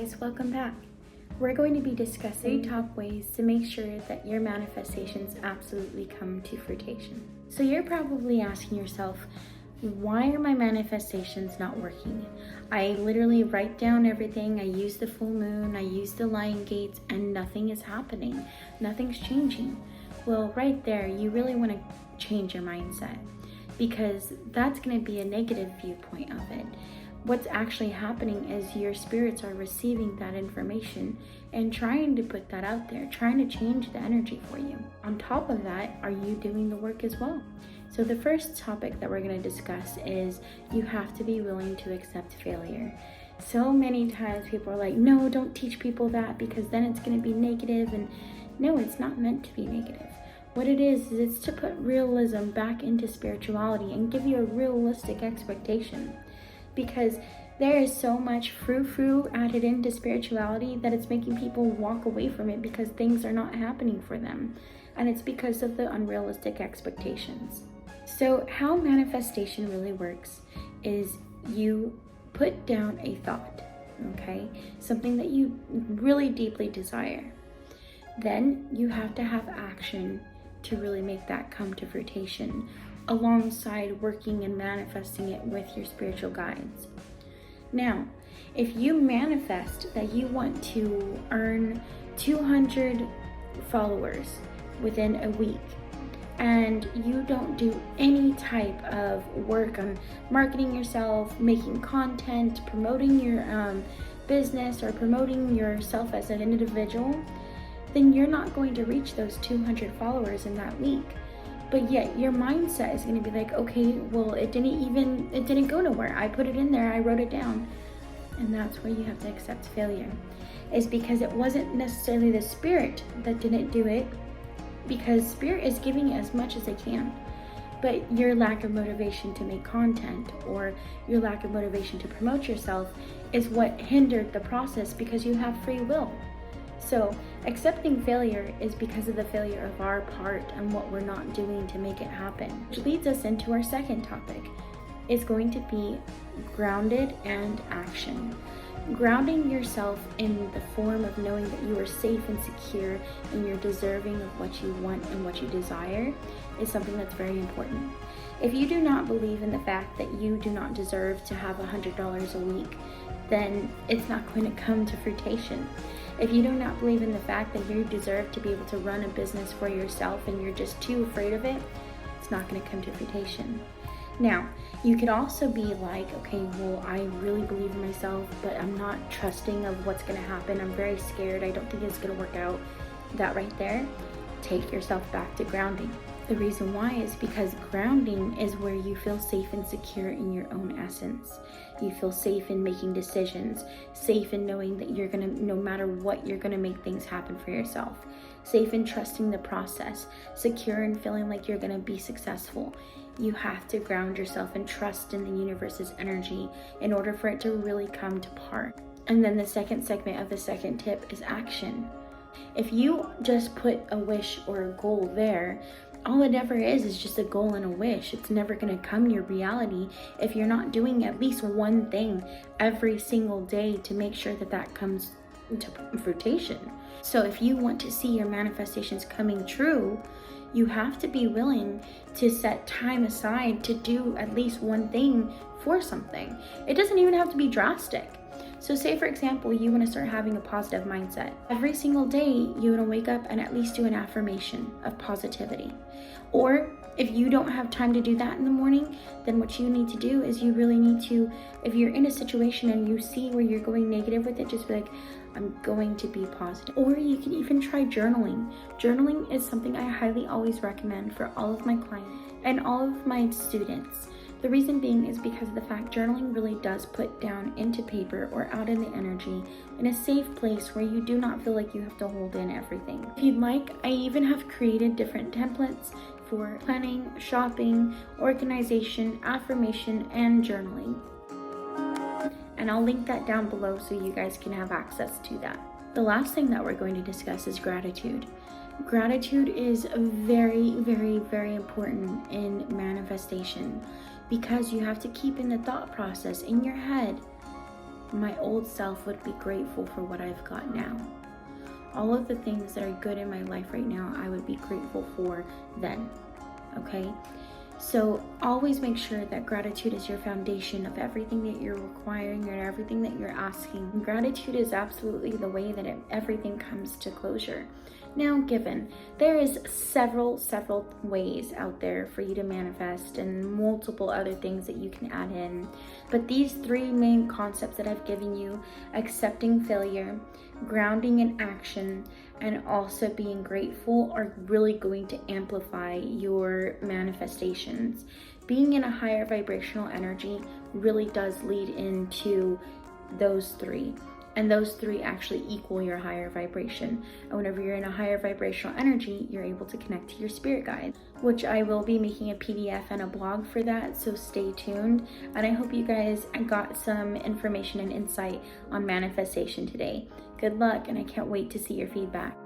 guys, welcome back. We're going to be discussing top ways to make sure that your manifestations absolutely come to fruition. So you're probably asking yourself, why are my manifestations not working? I literally write down everything, I use the full moon, I use the lion gates, and nothing is happening. Nothing's changing. Well, right there, you really want to change your mindset, because that's going to be a negative viewpoint of it. What's actually happening is your spirits are receiving that information and trying to put that out there, trying to change the energy for you. On top of that, are you doing the work as well? So the first topic that we're going to discuss is you have to be willing to accept failure. So many times people are like, no, don't teach people that because then it's going to be negative. And no, it's not meant to be negative. What it is it's to put realism back into spirituality and give you a realistic expectation. Because there is so much frou-frou added into spirituality that it's making people walk away from it because things are not happening for them. And it's because of the unrealistic expectations. So how manifestation really works is you put down a thought, okay? Something that you really deeply desire. Then you have to have action to really make that come to fruition, alongside working and manifesting it with your spiritual guides. Now, if you manifest that you want to earn 200 followers within a week, and you don't do any type of work on marketing yourself, making content, promoting your business, or promoting yourself as an individual, then you're not going to reach those 200 followers in that week. But yet your mindset is going to be like, okay, well, it didn't go nowhere. I put it in there, I wrote it down. And that's where you have to accept failure. Is because it wasn't necessarily the spirit that didn't do it, because spirit is giving it as much as they can. But your lack of motivation to make content, or your lack of motivation to promote yourself, is what hindered the process, because you have free will. So accepting failure is because of the failure of our part and what we're not doing to make it happen. Which leads us into our second topic. It's going to be grounded and action. Grounding yourself in the form of knowing that you are safe and secure and you're deserving of what you want and what you desire is something that's very important. If you do not believe in the fact that you do not deserve to have $100 a week, then it's not going to come to fruition. If you do not believe in the fact that you deserve to be able to run a business for yourself and you're just too afraid of it, it's not going to come to fruition. Now, you could also be like, okay, well, I really believe in myself, but I'm not trusting of what's going to happen. I'm very scared. I don't think it's going to work out. That right there, take yourself back to grounding. The reason why is because grounding is where you feel safe and secure in your own essence. You feel safe in making decisions, safe in knowing that you're gonna, no matter what, you're gonna make things happen for yourself. Safe in trusting the process, secure in feeling like you're gonna be successful. You have to ground yourself and trust in the universe's energy in order for it to really come to part. And then the second segment of the second tip is action. If you just put a wish or a goal there, all it ever is just a goal and a wish. It's never going to come your reality if you're not doing at least one thing every single day to make sure that that comes to fruition. So if you want to see your manifestations coming true, you have to be willing to set time aside to do at least one thing for something. It doesn't even have to be drastic. So say, for example, you want to start having a positive mindset. Every single day, you want to wake up and at least do an affirmation of positivity. Or if you don't have time to do that in the morning, then what you need to do is you really need to, if you're in a situation and you see where you're going negative with it, just be like, I'm going to be positive. Or you can even try journaling. Journaling is something I highly always recommend for all of my clients and all of my students. The reason being is because of the fact journaling really does put down into paper or out in the energy in a safe place where you do not feel like you have to hold in everything. If you'd like, I even have created different templates for planning, shopping, organization, affirmation, and journaling. And I'll link that down below so you guys can have access to that. The last thing that we're going to discuss is gratitude. Gratitude is very, very, very important in manifestation, because you have to keep in the thought process in your head my old self would be grateful for what I've got now. All of the things that are good in my life right now, I would be grateful for then, okay? So always make sure that gratitude is your foundation of everything that you're requiring and everything that you're asking. Gratitude is absolutely the way that everything comes to closure. Now, given there is several ways out there for you to manifest and multiple other things that you can add in, but these three main concepts that I've given you, accepting failure, grounding in action, and also being grateful, are really going to amplify your manifestations. Being in a higher vibrational energy really does lead into those three. And those three actually equal your higher vibration. And whenever you're in a higher vibrational energy, you're able to connect to your spirit guide, which I will be making a PDF and a blog for that, so stay tuned. And I hope you guys got some information and insight on manifestation today. Good luck, and I can't wait to see your feedback.